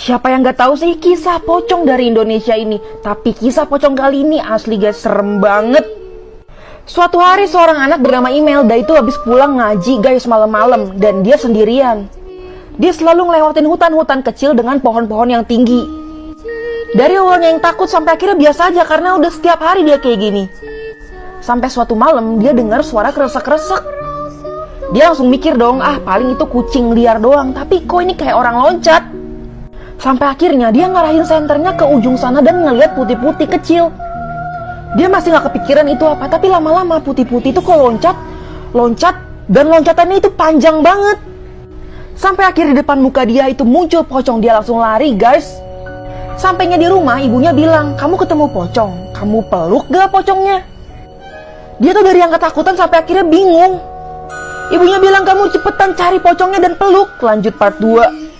Siapa yang gak tahu sih kisah pocong dari Indonesia ini? Tapi kisah pocong kali ini asli guys, serem banget. Suatu hari seorang anak bernama Imelda itu habis pulang ngaji guys malam-malam, dan dia sendirian. Dia selalu ngelewatin hutan-hutan kecil dengan pohon-pohon yang tinggi. Dari awalnya yang takut sampai akhirnya biasa aja karena udah setiap hari dia kayak gini. Sampai suatu malam dia dengar suara kresek-kresek. Dia langsung mikir dong, paling itu kucing liar doang, tapi kok ini kayak orang loncat. Sampai akhirnya dia ngarahin senternya ke ujung sana dan ngeliat putih-putih kecil. Dia masih gak kepikiran itu apa, tapi lama-lama putih-putih itu kok loncat, dan loncatannya itu panjang banget. Sampai akhirnya di depan muka dia itu muncul pocong, dia langsung lari guys. Sampainya di rumah, ibunya bilang, "Kamu ketemu pocong, kamu peluk gak pocongnya?" Dia tuh dari yang ketakutan sampai akhirnya bingung. Ibunya bilang, "Kamu cepetan cari pocongnya dan peluk." Lanjut part 2.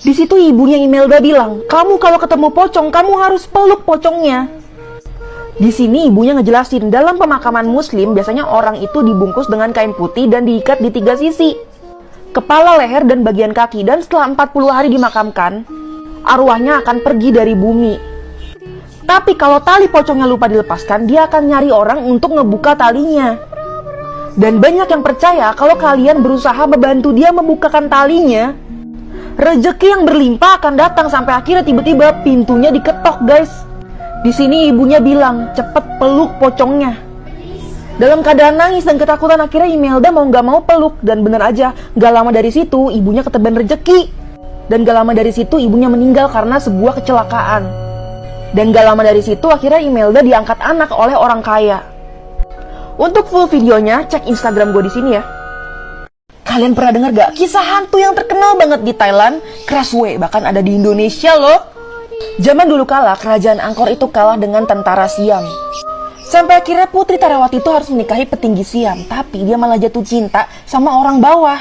Di situ ibunya Imelda bilang, "Kamu kalau ketemu pocong, kamu harus peluk pocongnya." Di sini ibunya ngejelasin, dalam pemakaman muslim biasanya orang itu dibungkus dengan kain putih dan diikat di 3 sisi. Kepala, leher, dan bagian kaki. Dan setelah 40 hari dimakamkan, arwahnya akan pergi dari bumi. Tapi kalau tali pocongnya lupa dilepaskan, dia akan nyari orang untuk ngebuka talinya. Dan banyak yang percaya kalau kalian berusaha membantu dia membukakan talinya, rezeki yang berlimpah akan datang. Sampai akhirnya tiba-tiba pintunya diketok guys. Di sini ibunya bilang, "Cepet peluk pocongnya." Dalam keadaan nangis dan ketakutan, akhirnya Imelda mau gak mau peluk. Dan bener aja, gak lama dari situ ibunya keteban rezeki. Dan gak lama dari situ ibunya meninggal karena sebuah kecelakaan. Dan gak lama dari situ akhirnya Imelda diangkat anak oleh orang kaya. Untuk full videonya cek Instagram gue di sini ya. Kalian pernah dengar gak kisah hantu yang terkenal banget di Thailand, Krasue, bahkan ada di Indonesia loh. Zaman dulu kala, kerajaan Angkor itu kalah dengan tentara Siam. Sampai akhirnya Putri Tarawati itu harus menikahi petinggi Siam, tapi dia malah jatuh cinta sama orang bawah.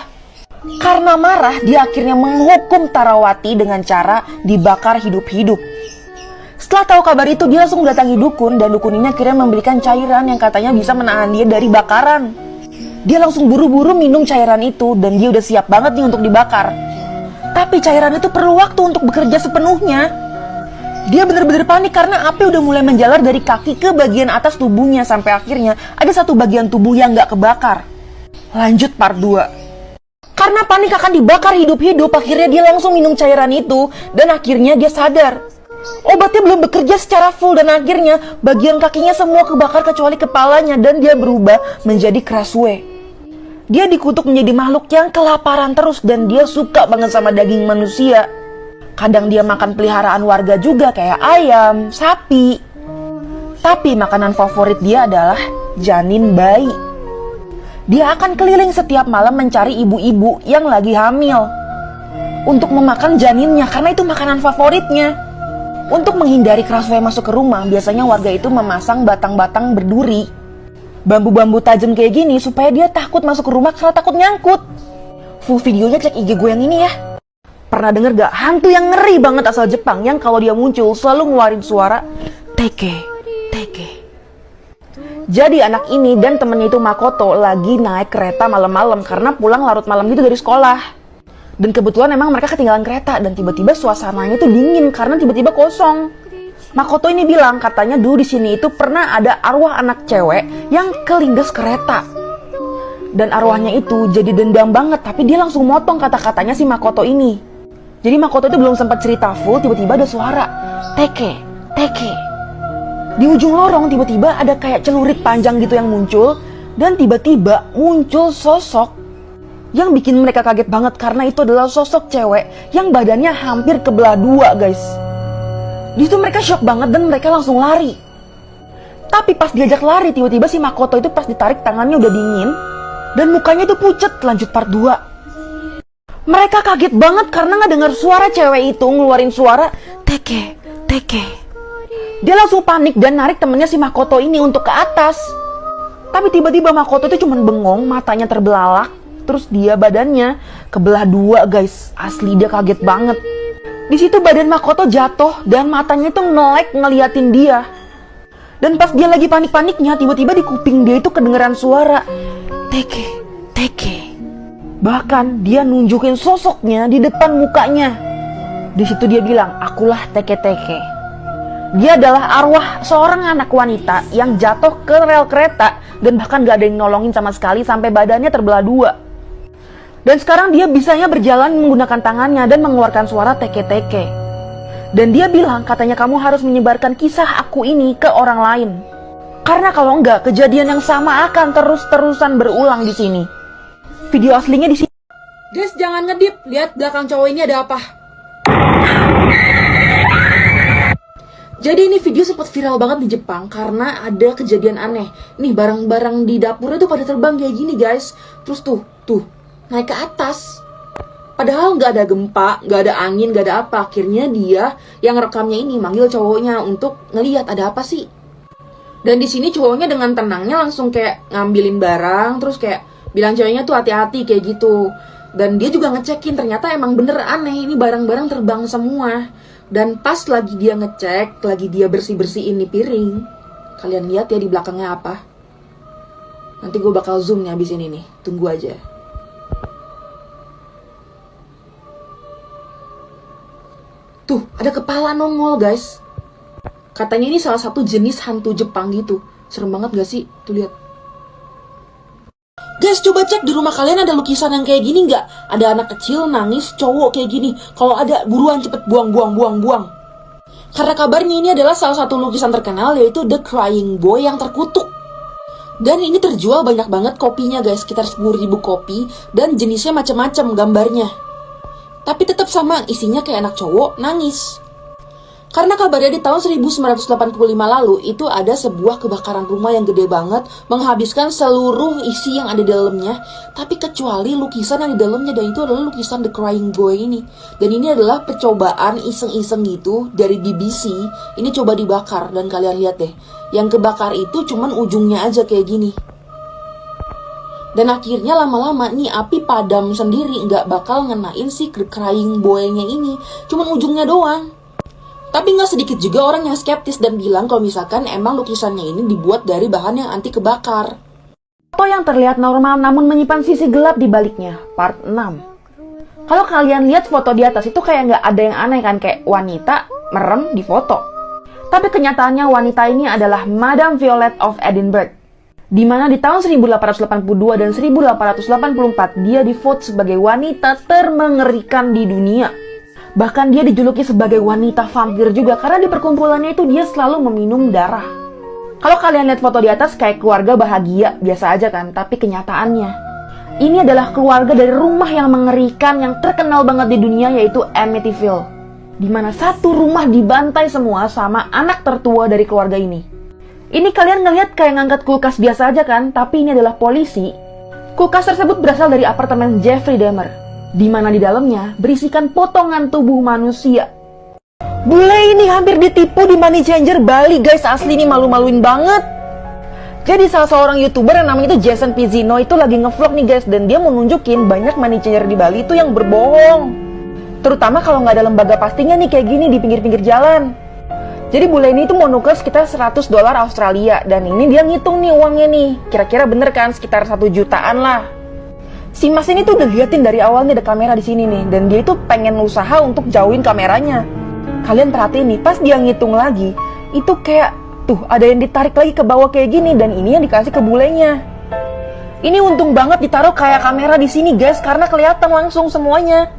Karena marah, dia akhirnya menghukum Tarawati dengan cara dibakar hidup-hidup. Setelah tahu kabar itu, dia langsung mendatangi dukun, dan dukun ini akhirnya memberikan cairan yang katanya bisa menahan dia dari bakaran. Dia langsung buru-buru minum cairan itu, dan dia udah siap banget nih untuk dibakar. Tapi cairan itu perlu waktu untuk bekerja sepenuhnya. Dia bener-bener panik karena api udah mulai menjalar dari kaki ke bagian atas tubuhnya. Sampai akhirnya ada satu bagian tubuh yang gak kebakar. Lanjut part 2. Karena panik akan dibakar hidup-hidup, akhirnya dia langsung minum cairan itu. Dan akhirnya dia sadar obatnya belum bekerja secara full, dan akhirnya bagian kakinya semua kebakar kecuali kepalanya. Dan dia berubah menjadi Krasue. Dia dikutuk menjadi makhluk yang kelaparan terus, dan dia suka banget sama daging manusia. Kadang dia makan peliharaan warga juga kayak ayam, sapi. Tapi makanan favorit dia adalah janin bayi. Dia akan keliling setiap malam mencari ibu-ibu yang lagi hamil untuk memakan janinnya karena itu makanan favoritnya. Untuk menghindari Krasue masuk ke rumah, biasanya warga itu memasang batang-batang berduri, bambu-bambu tajam kayak gini supaya dia takut masuk ke rumah karena takut nyangkut. Full videonya cek IG gue yang ini ya. Pernah denger gak hantu yang ngeri banget asal Jepang yang kalau dia muncul selalu ngeluarin suara teke, teke. Jadi anak ini dan temennya itu Makoto lagi naik kereta malam-malam karena pulang larut malam gitu dari sekolah. Dan kebetulan emang mereka ketinggalan kereta dan tiba-tiba suasananya itu dingin karena tiba-tiba kosong. Makoto ini bilang katanya dulu di sini itu pernah ada arwah anak cewek yang kelindes kereta. Dan arwahnya itu jadi dendam banget, tapi dia langsung motong kata-katanya si Makoto ini. Jadi Makoto itu belum sempat cerita full, tiba-tiba ada suara teke, teke. Di ujung lorong tiba-tiba ada kayak celurit panjang gitu yang muncul. Dan tiba-tiba muncul sosok yang bikin mereka kaget banget karena itu adalah sosok cewek yang badannya hampir kebelah dua guys. Di situ mereka shock banget dan mereka langsung lari. Tapi pas diajak lari, tiba-tiba si Makoto itu pas ditarik tangannya udah dingin dan mukanya itu pucet. Lanjut part 2. Mereka kaget banget karena nggak dengar suara cewek itu ngeluarin suara teke, teke. Dia langsung panik dan narik temennya si Makoto ini untuk ke atas. Tapi tiba-tiba Makoto itu cuman bengong, matanya terbelalak. Terus dia badannya kebelah dua guys. Asli dia kaget banget. Di situ badan Makoto jatuh dan matanya itu melek ngeliatin dia. Dan pas dia lagi panik-paniknya, tiba-tiba di kuping dia itu kedengeran suara teke, teke. Bahkan dia nunjukin sosoknya di depan mukanya. Di situ dia bilang, akulah teke-teke. Dia adalah arwah seorang anak wanita yang jatuh ke rel kereta dan bahkan gak ada yang nolongin sama sekali sampai badannya terbelah dua. Dan sekarang dia bisanya berjalan menggunakan tangannya dan mengeluarkan suara teke-teke. Dan dia bilang, katanya kamu harus menyebarkan kisah aku ini ke orang lain. Karena kalau enggak, kejadian yang sama akan terus-terusan berulang di sini. Video aslinya di sini. Guys, jangan ngedip. Lihat belakang cowok ini ada apa. Jadi ini video sempat viral banget di Jepang karena ada kejadian aneh. Nih barang-barang di dapurnya tuh pada terbang kayak gini guys. Terus tuh naik ke atas. Padahal nggak ada gempa, nggak ada angin, nggak ada apa. Akhirnya dia yang rekamnya ini manggil cowoknya untuk ngelihat ada apa sih. Dan di sini cowoknya dengan tenangnya langsung kayak ngambilin barang, terus kayak bilang cowoknya tuh hati-hati kayak gitu. Dan dia juga ngecekin, ternyata emang bener aneh, ini barang-barang terbang semua. Dan pas lagi dia ngecek, lagi dia bersih-bersihin nih piring, kalian lihat ya di belakangnya apa. Nanti gue bakal zoom nih abis ini nih, tunggu aja. Tuh, ada kepala nongol guys. Katanya ini salah satu jenis hantu Jepang gitu. Serem banget gak sih? Tuh lihat. Guys, coba cek di rumah kalian ada lukisan yang kayak gini nggak? Ada anak kecil nangis, cowok kayak gini. Kalau ada, buruan cepet buang. Karena kabarnya ini adalah salah satu lukisan terkenal, yaitu The Crying Boy yang terkutuk. Dan ini terjual banyak banget kopinya guys, sekitar 10.000 kopi. Dan jenisnya macam-macam gambarnya. Tapi tetap sama, isinya kayak anak cowok nangis. Karena kabarnya di tahun 1985 lalu itu ada sebuah kebakaran rumah yang gede banget, menghabiskan seluruh isi yang ada di dalamnya, tapi kecuali lukisan yang di dalamnya, dan itu adalah lukisan The Crying Boy ini. Dan ini adalah percobaan iseng-iseng gitu dari BBC, ini coba dibakar, dan kalian lihat deh, yang kebakar itu cuman ujungnya aja kayak gini. Dan akhirnya lama-lama nih api padam sendiri, nggak bakal ngenain si The Crying Boy-nya ini, cuman ujungnya doang. Tapi nggak sedikit juga orang yang skeptis dan bilang kalau misalkan emang lukisannya ini dibuat dari bahan yang anti kebakar. Foto yang terlihat normal namun menyimpan sisi gelap di baliknya, part 6. Kalau kalian lihat foto di atas itu kayak nggak ada yang aneh kan, kayak wanita merem di foto. Tapi kenyataannya wanita ini adalah Madame Violet of Edinburgh. Di mana di tahun 1882 dan 1884 dia divote sebagai wanita termengerikan di dunia. Bahkan dia dijuluki sebagai wanita vampir juga karena di perkumpulannya itu dia selalu meminum darah. Kalau kalian lihat foto di atas kayak keluarga bahagia, biasa aja kan, tapi kenyataannya ini adalah keluarga dari rumah yang mengerikan yang terkenal banget di dunia, yaitu Amityville. Di mana satu rumah dibantai semua sama anak tertua dari keluarga ini. Ini kalian ngelihat kayak ngangkat kulkas biasa aja kan, tapi ini adalah polisi. Kulkas tersebut berasal dari apartemen Jeffrey Dahmer, di mana di dalamnya berisikan potongan tubuh manusia. Bule ini hampir ditipu di Money Changer Bali guys, asli ini malu-maluin banget. Jadi salah seorang YouTuber yang namanya itu Jason Pizzino itu lagi ngevlog nih guys, dan dia mau nunjukin banyak Money Changer di Bali itu yang berbohong. Terutama kalau nggak ada lembaga pastinya nih kayak gini di pinggir-pinggir jalan. Jadi bule ini tuh mau nuker sekitar $100 Australia, dan ini dia ngitung nih uangnya nih. Kira-kira bener kan, sekitar 1 jutaan lah. Si mas ini tuh udah liatin dari awalnya ada kamera di sini nih, dan dia itu pengen usaha untuk jauhin kameranya. Kalian perhatiin nih, pas dia ngitung lagi, itu kayak tuh ada yang ditarik lagi ke bawah kayak gini, dan ini yang dikasih ke bulenya. Ini untung banget ditaruh kayak kamera di sini guys, karena kelihatan langsung semuanya.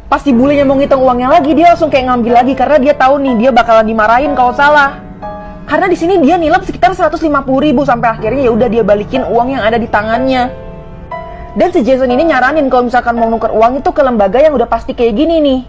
Pas si bulenya mau ngitung uangnya lagi, dia langsung kayak ngambil lagi karena dia tahu nih dia bakalan dimarahin kalau salah. Karena di sini dia nilap sekitar 150.000 sampai akhirnya ya udah dia balikin uang yang ada di tangannya. Dan si Jason ini nyaranin kalau misalkan mau nuker uang itu ke lembaga yang udah pasti kayak gini nih.